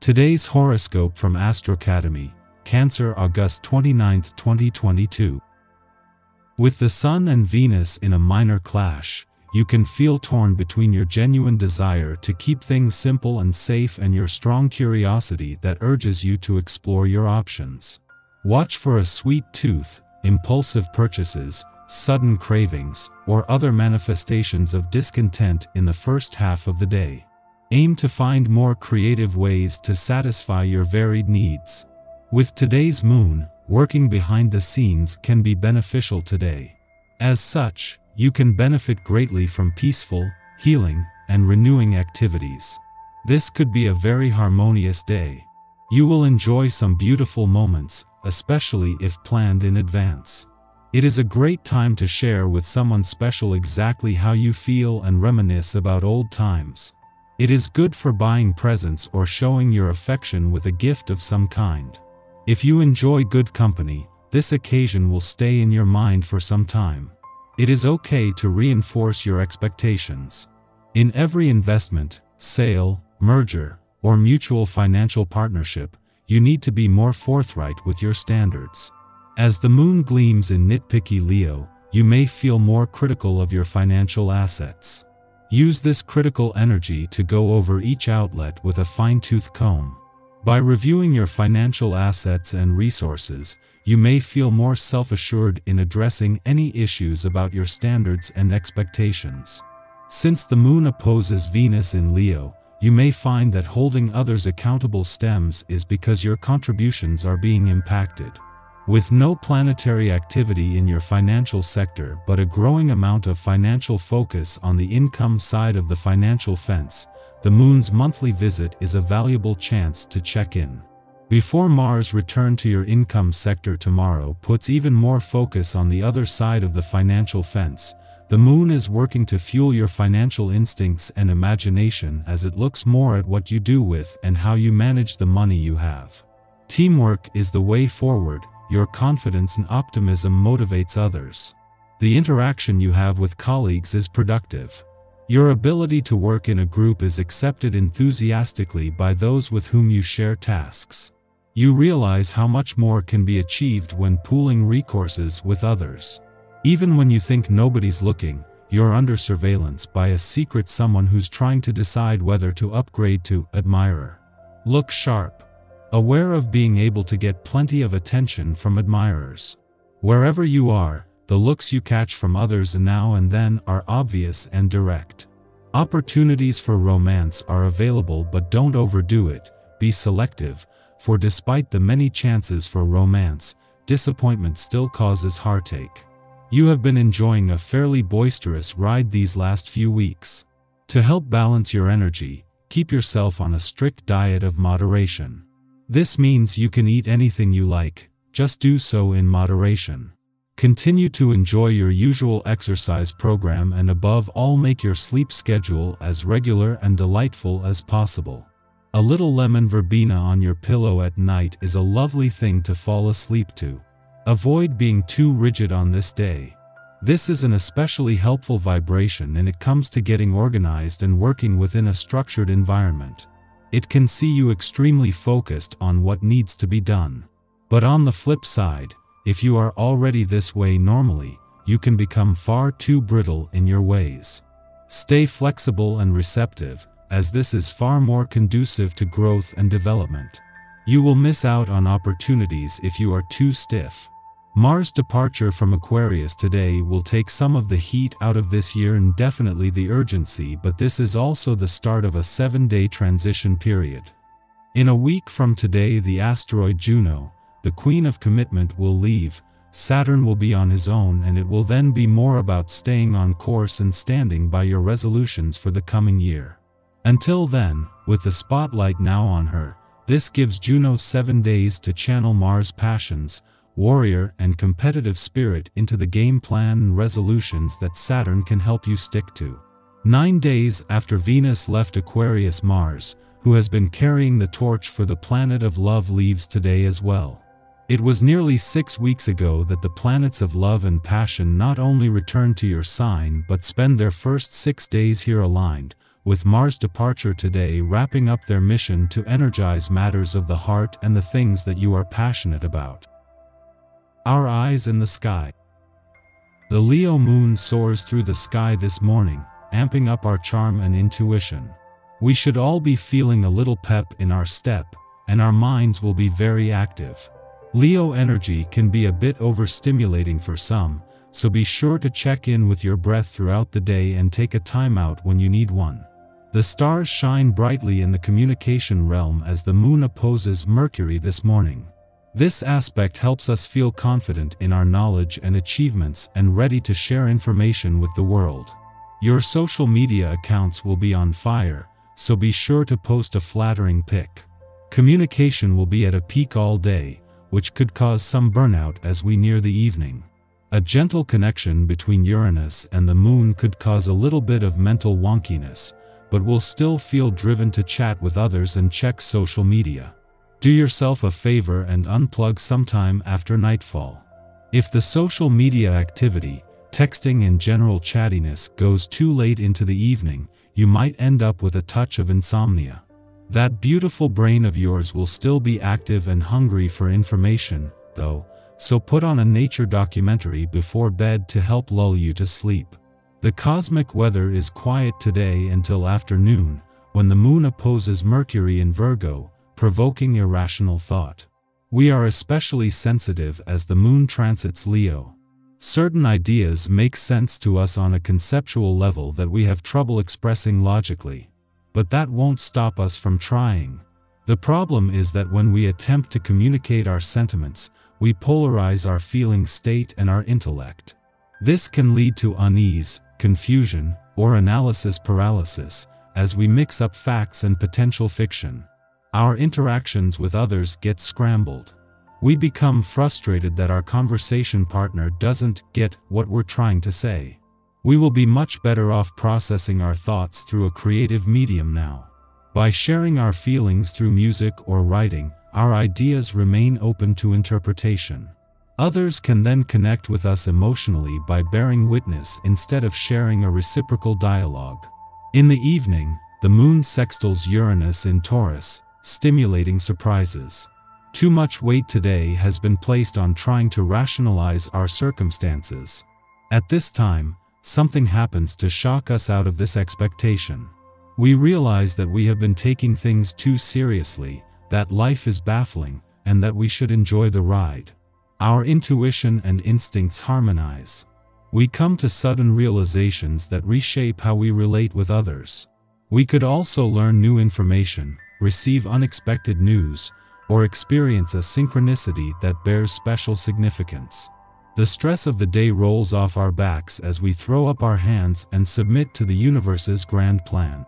Today's horoscope from Astro Academy, Cancer, August 29, 2022. With the Sun and Venus in a minor clash, you can feel torn between your genuine desire to keep things simple and safe and your strong curiosity that urges you to explore your options. Watch for a sweet tooth, impulsive purchases, sudden cravings, or other manifestations of discontent in the first half of the day. Aim to find more creative ways to satisfy your varied needs. With today's moon, working behind the scenes can be beneficial today. As such, you can benefit greatly from peaceful, healing, and renewing activities. This could be a very harmonious day. You will enjoy some beautiful moments, especially if planned in advance. It is a great time to share with someone special exactly how you feel and reminisce about old times. It is good for buying presents or showing your affection with a gift of some kind. If you enjoy good company, this occasion will stay in your mind for some time. It is okay to reinforce your expectations. In every investment, sale, merger, or mutual financial partnership, you need to be more forthright with your standards. As the moon gleams in nitpicky Leo, you may feel more critical of your financial assets. Use this critical energy to go over each outlet with a fine-tooth comb. By reviewing your financial assets and resources, you may feel more self-assured in addressing any issues about your standards and expectations. Since the moon opposes Venus in Leo, you may find that holding others accountable stems is because your contributions are being impacted. With no planetary activity in your financial sector but a growing amount of financial focus on the income side of the financial fence, the moon's monthly visit is a valuable chance to check in. Before Mars' return to your income sector tomorrow puts even more focus on the other side of the financial fence, the moon is working to fuel your financial instincts and imagination as it looks more at what you do with and how you manage the money you have. Teamwork is the way forward. Your confidence and optimism motivates others. The interaction you have with colleagues is productive. Your ability to work in a group is accepted enthusiastically by those with whom you share tasks. You realize how much more can be achieved when pooling resources with others. Even when you think nobody's looking, you're under surveillance by a secret someone who's trying to decide whether to upgrade to admirer. Look sharp. Aware of being able to get plenty of attention from admirers. Wherever you are, the looks you catch from others now and then are obvious and direct. Opportunities for romance are available, but don't overdo it. Be selective, for despite the many chances for romance, disappointment still causes heartache. You have been enjoying a fairly boisterous ride these last few weeks. To help balance your energy, keep yourself on a strict diet of moderation. This means you can eat anything you like, just do so in moderation. Continue to enjoy your usual exercise program and above all make your sleep schedule as regular and delightful as possible. A little lemon verbena on your pillow at night is a lovely thing to fall asleep to. Avoid being too rigid on this day. This is an especially helpful vibration and it comes to getting organized and working within a structured environment. It can see you extremely focused on what needs to be done. But on the flip side, if you are already this way normally, you can become far too brittle in your ways. Stay flexible and receptive, as this is far more conducive to growth and development. You will miss out on opportunities if you are too stiff. Mars' departure from Aquarius today will take some of the heat out of this year and definitely the urgency, but this is also the start of a 7-day transition period. In a week from today, the asteroid Juno, the queen of commitment, will leave. Saturn will be on his own, and it will then be more about staying on course and standing by your resolutions for the coming year. Until then, with the spotlight now on her, this gives Juno 7 days to channel Mars' passions, warrior and competitive spirit into the game plan and resolutions that Saturn can help you stick to. 9 days after Venus left Aquarius, Mars, who has been carrying the torch for the planet of love, leaves today as well. It was nearly 6 weeks ago that the planets of love and passion not only returned to your sign but spend their first 6 days here aligned, with Mars' departure today wrapping up their mission to energize matters of the heart and the things that you are passionate about. Our eyes in the sky. The Leo moon soars through the sky this morning, amping up our charm and intuition. We should all be feeling a little pep in our step, and our minds will be very active. Leo energy can be a bit overstimulating for some, so be sure to check in with your breath throughout the day and take a time out when you need one. The stars shine brightly in the communication realm as the moon opposes Mercury this morning. This aspect helps us feel confident in our knowledge and achievements and ready to share information with the world. Your social media accounts will be on fire, so be sure to post a flattering pic. Communication will be at a peak all day, which could cause some burnout as we near the evening. A gentle connection between Uranus and the moon could cause a little bit of mental wonkiness, but we'll still feel driven to chat with others and check social media. Do yourself a favor and unplug sometime after nightfall. If the social media activity, texting and general chattiness goes too late into the evening, you might end up with a touch of insomnia. That beautiful brain of yours will still be active and hungry for information, though, so put on a nature documentary before bed to help lull you to sleep. The cosmic weather is quiet today until afternoon, when the moon opposes Mercury in Virgo, provoking irrational thought. We are especially sensitive as the moon transits Leo. Certain ideas make sense to us on a conceptual level that we have trouble expressing logically. But that won't stop us from trying. The problem is that when we attempt to communicate our sentiments, we polarize our feeling state and our intellect. This can lead to unease, confusion, or analysis paralysis, as we mix up facts and potential fiction. Our interactions with others get scrambled. We become frustrated that our conversation partner doesn't get what we're trying to say. We will be much better off processing our thoughts through a creative medium now. By sharing our feelings through music or writing, our ideas remain open to interpretation. Others can then connect with us emotionally by bearing witness instead of sharing a reciprocal dialogue. In the evening, the moon sextiles Uranus in Taurus, stimulating surprises. Too much weight today has been placed on trying to rationalize our circumstances. At this time, something happens to shock us out of this expectation. We realize that we have been taking things too seriously, that life is baffling, and that we should enjoy the ride. Our intuition and instincts harmonize. We come to sudden realizations that reshape how we relate with others. We could also learn new information, receive unexpected news, or experience a synchronicity that bears special significance. The stress of the day rolls off our backs as we throw up our hands and submit to the universe's grand plan.